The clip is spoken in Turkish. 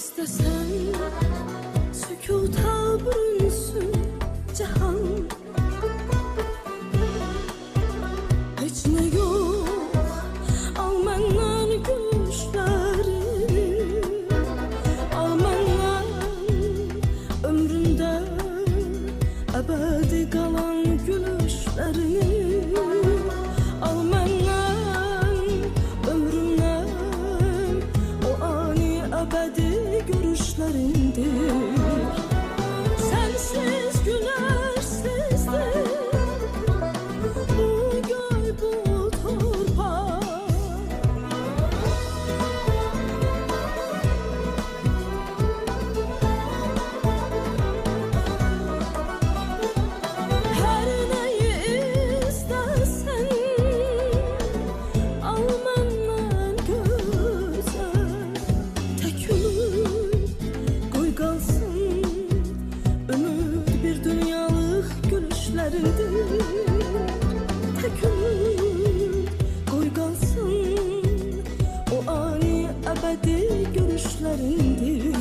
İstesen sükuta bürünsün cihan. Hiç ne yok al menden gülüşlerini, al menden ömrümde ebedi kalan gülüşlerini, al menden ömrümden o ani ebedi görüşlerindir. Sensiz güneşsizdir bu göy, bu torpaq. Her neyi istesen al menden güzel, tek koy kalsın ömür bir dünyalık gülüşlerindir. Tek koy kalsın o ani ebedi görüşlerindir.